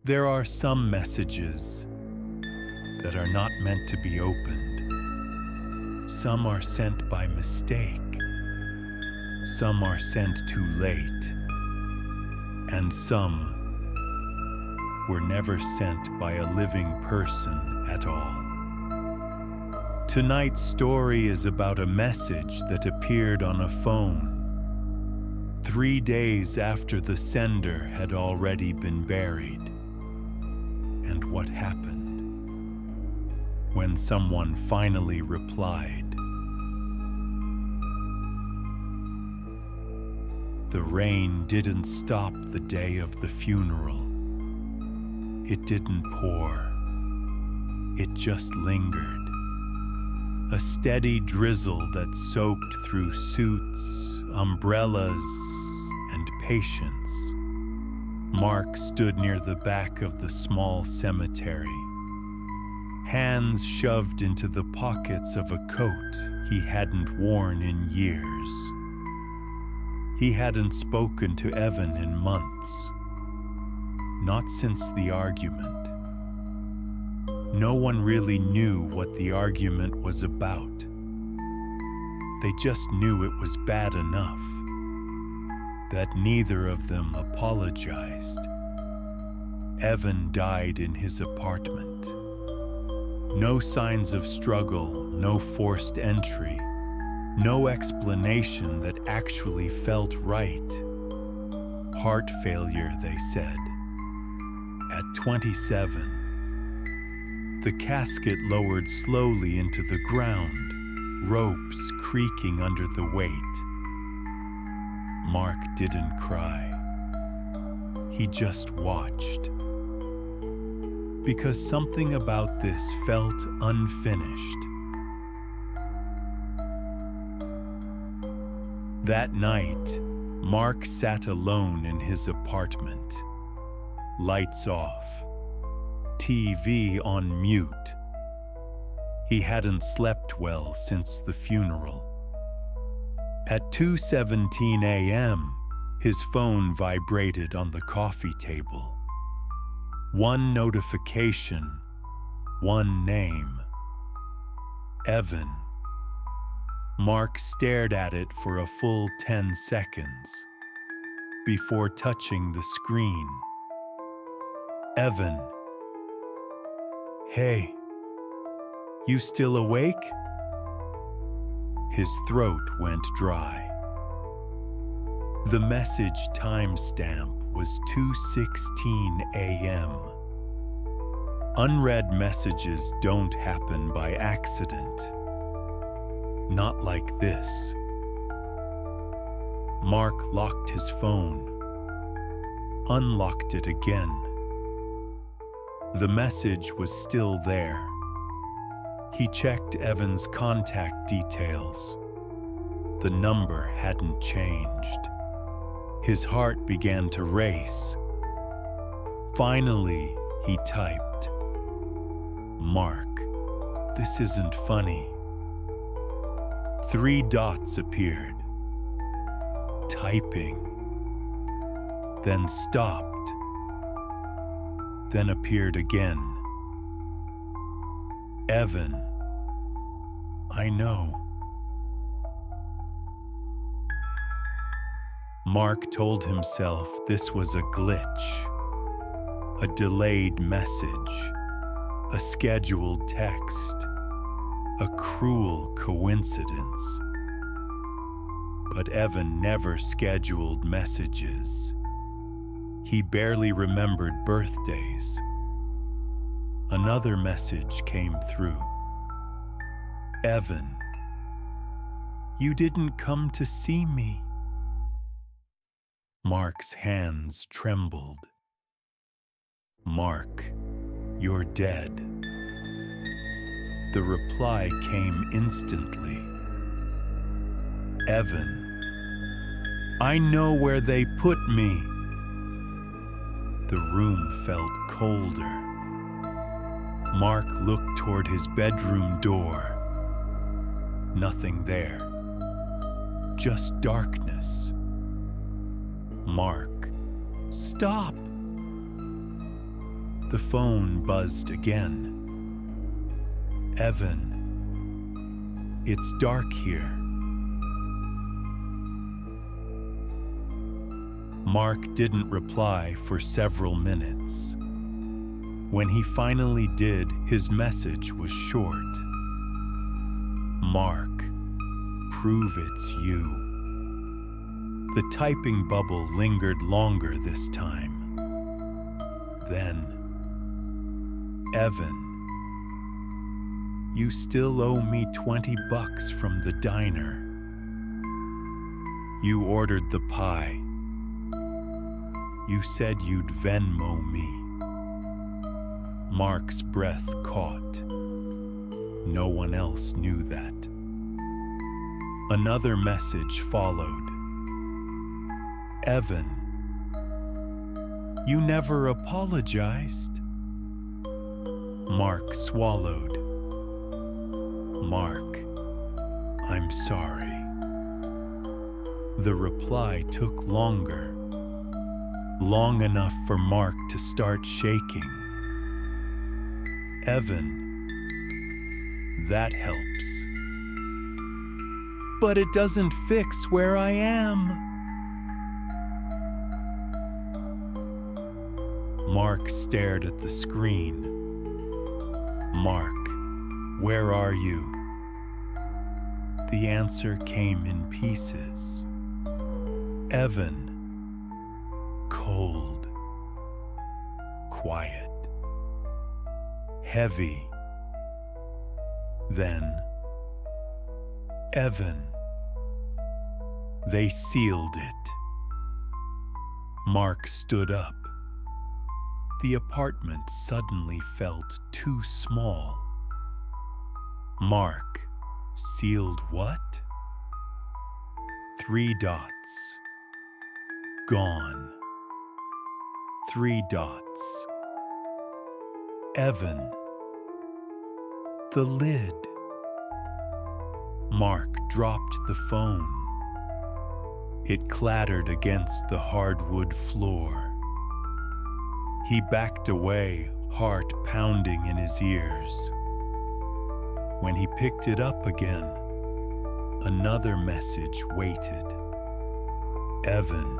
There are some messages that are not meant to be opened. Some are sent by mistake. Some are sent too late. And some were never sent by a living person at all. Tonight's story is about a message that appeared on a phone 3 days after the sender had already been buried. And what happened when someone finally replied? The rain didn't stop the day of the funeral. It didn't pour. It just lingered. A steady drizzle that soaked through suits, umbrellas, and patience. Mark stood near the back of the small cemetery, hands shoved into the pockets of a coat he hadn't worn in years. He hadn't spoken to Evan in months, not since the argument. No one really knew what the argument was about. They just knew it was bad enough that neither of them apologized. Evan died in his apartment. No signs of struggle, no forced entry, no explanation that actually felt right. Heart failure, they said. At 27, the casket lowered slowly into the ground, ropes creaking under the weight. Mark didn't cry. He just watched. Because something about this felt unfinished. That night, Mark sat alone in his apartment. Lights off. TV on mute. He hadn't slept well since the funeral. At 2:17 a.m., his phone vibrated on the coffee table. One notification, one name. Evan. Mark stared at it for a full 10 seconds before touching the screen. Evan. Hey, you still awake? His throat went dry. The message timestamp was 2:16 a.m. Unread messages don't happen by accident. Not like this. Mark locked his phone, unlocked it again. The message was still there. He checked Evan's contact details. The number hadn't changed. His heart began to race. Finally, he typed, "Mark, this isn't funny." 3 dots appeared. Typing. Then stopped. Then appeared again. Evan, I know. Mark told himself this was a glitch, a delayed message, a scheduled text, a cruel coincidence. But Evan never scheduled messages. He barely remembered birthdays. Another message came through. Evan, you didn't come to see me. Mark's hands trembled. Mark, you're dead. The reply came instantly. Evan, I know where they put me. The room felt colder. Mark looked toward his bedroom door. Nothing there. Just darkness. Mark, stop! The phone buzzed again. Evan, it's dark here. Mark didn't reply for several minutes. When he finally did, his message was short. Mark, prove it's you. The typing bubble lingered longer this time. Then, Evan, you still owe me $20 from the diner. You ordered the pie. You said you'd Venmo me. Mark's breath caught. No one else knew that. Another message followed. Evan, you never apologized. Mark swallowed. Mark, I'm sorry. The reply took longer. Long enough for Mark to start shaking. Evan, that helps. But it doesn't fix where I am. Mark stared at the screen. Mark, where are you? The answer came in pieces. Evan, cold, quiet, heavy. Then, Evan. They sealed it. Mark stood up. The apartment suddenly felt too small. Mark, sealed what? 3 dots. Gone. 3 dots. Evan. The lid. Mark dropped the phone. It clattered against the hardwood floor. He backed away, heart pounding in his ears. When he picked it up again, another message waited. Evan,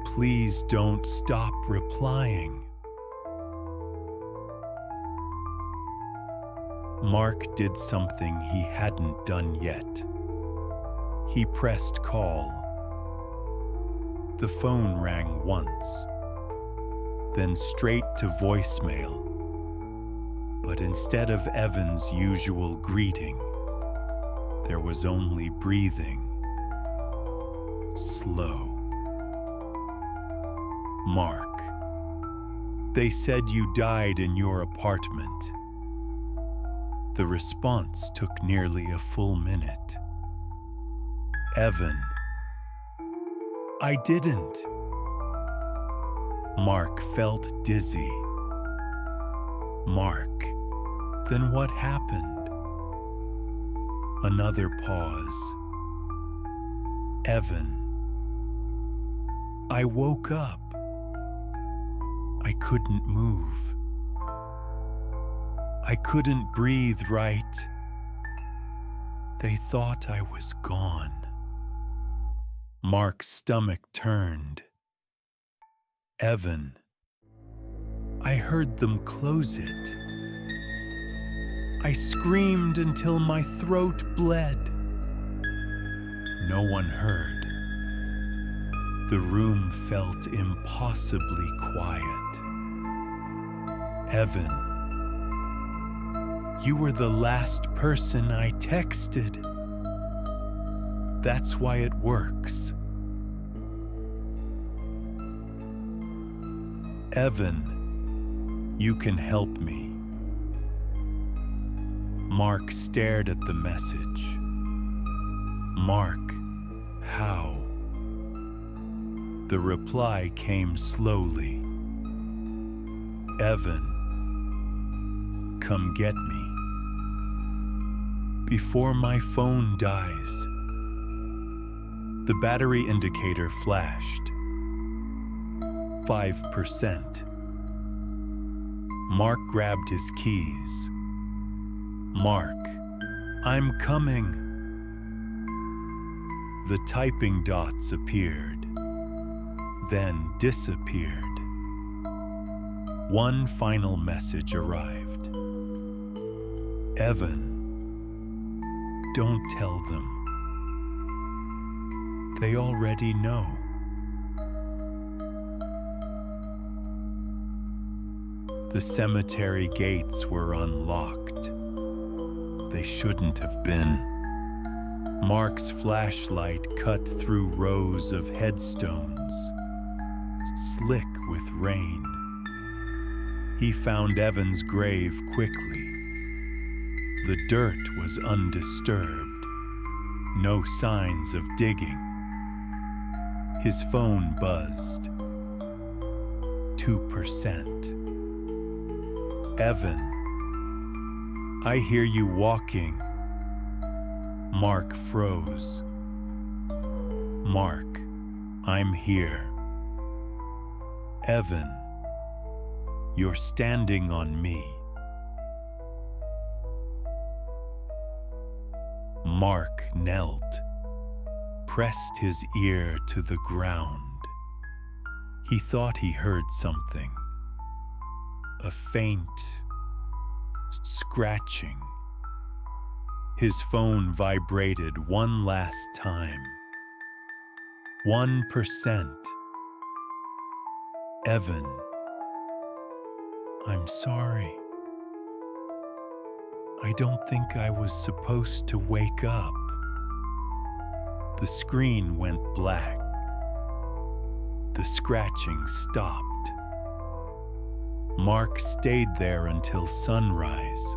please don't stop replying. Mark did something he hadn't done yet. He pressed call. The phone rang once, then straight to voicemail. But instead of Evan's usual greeting, there was only breathing. Slow. Mark, they said you died in your apartment. The response took nearly a full minute. Evan, I didn't. Mark felt dizzy. Mark, then what happened? Another pause. Evan, I woke up. I couldn't move. I couldn't breathe right. They thought I was gone. Mark's stomach turned. Evan, I heard them close it. I screamed until my throat bled. No one heard. The room felt impossibly quiet. Evan, you were the last person I texted. That's why it works. Evan, you can help me. Mark stared at the message. Mark, how? The reply came slowly. Evan, come get me. Before my phone dies. The battery indicator flashed. 5%. Mark grabbed his keys. "Mark, I'm coming." The typing dots appeared, then disappeared. One final message arrived. "Evan, don't tell them. They already know." The cemetery gates were unlocked. They shouldn't have been. Mark's flashlight cut through rows of headstones, slick with rain. He found Evan's grave quickly. The dirt was undisturbed, no signs of digging. His phone buzzed. 2%. "Evan, I hear you walking." Mark froze. "Mark, I'm here." "Evan, you're standing on me." Mark knelt, pressed his ear to the ground. He thought he heard something. A faint scratching. His phone vibrated one last time. 1%. "Evan, I'm sorry. I don't think I was supposed to wake up." The screen went black. The scratching stopped. Mark stayed there until sunrise.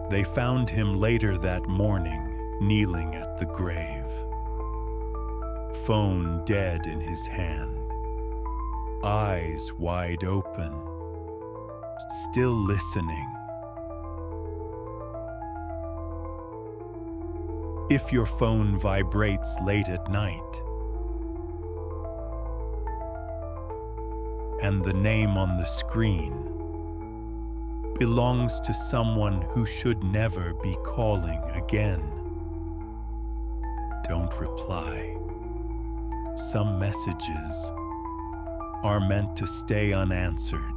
They found him later that morning, kneeling at the grave. Phone dead in his hand, eyes wide open, still listening. If your phone vibrates late at night, and the name on the screen belongs to someone who should never be calling again, don't reply. Some messages are meant to stay unanswered.